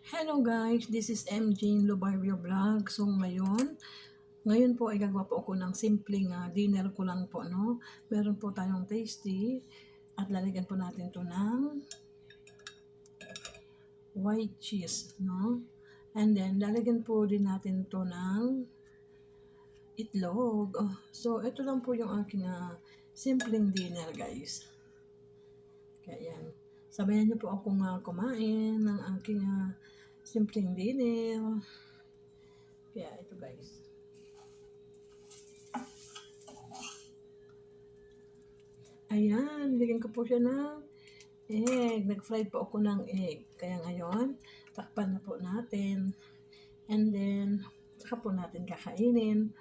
Hello guys, this is MJ Lobarrio Vlog. So ngayon po ay gagawa po ako ng simpleng dinner ko lang po, no? Meron po tayong tasty at lalagyan po natin to ng white cheese, no? And then lalagyan po din natin to ng itlog. So ito lang po yung aking simpleng dinner, guys. Kaya yan. Sabayan niyo po akong kumain ng aking simpleng dinner. Kaya ito, guys. Ayan, nilagyan ko po siya ng egg. Nag-fried po ako ng egg. Kaya ngayon, takpan na po natin. And then, saka po natin kakainin.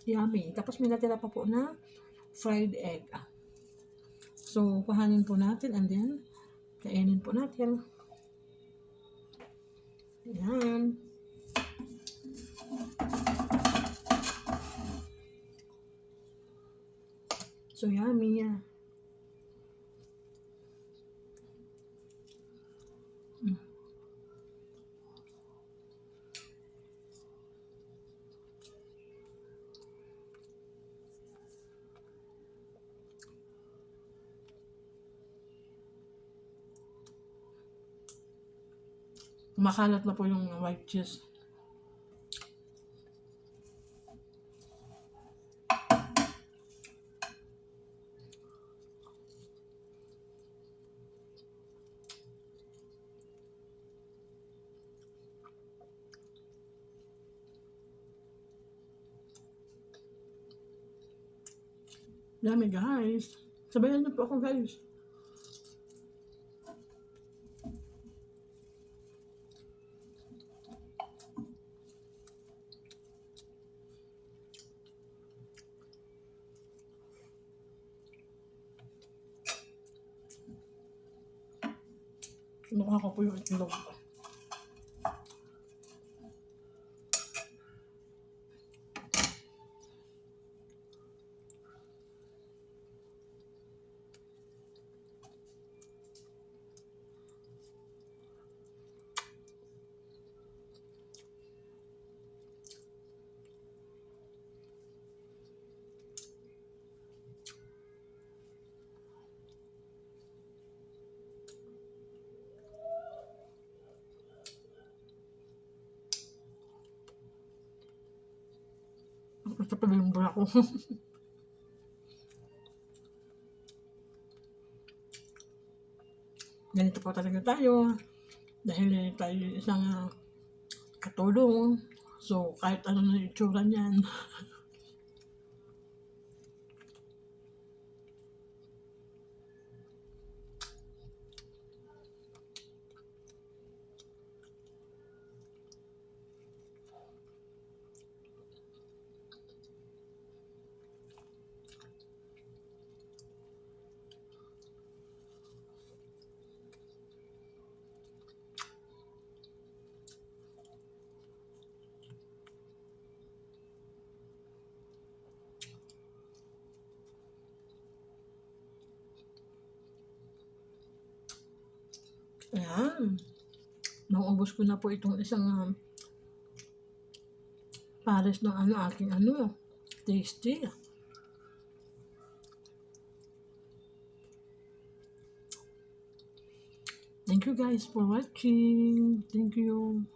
Yummy. Tapos may natira pa po na fried egg. So, kuhanin po natin and then, kainin po natin. Ayan. So, yummy. Makalat na po yung white cheese. Yummy, guys. Sabayan niyo po ako, guys. Kinuha ko po yung itlog. Basta pag-lumbol ako. Ganito po talaga tayo. Dahil tayo isang katulong. So, kahit ano na itsura niyan. Ayan. Naubos ko na po itong isang pares ng aking tasty. Thank you guys for watching. Thank you.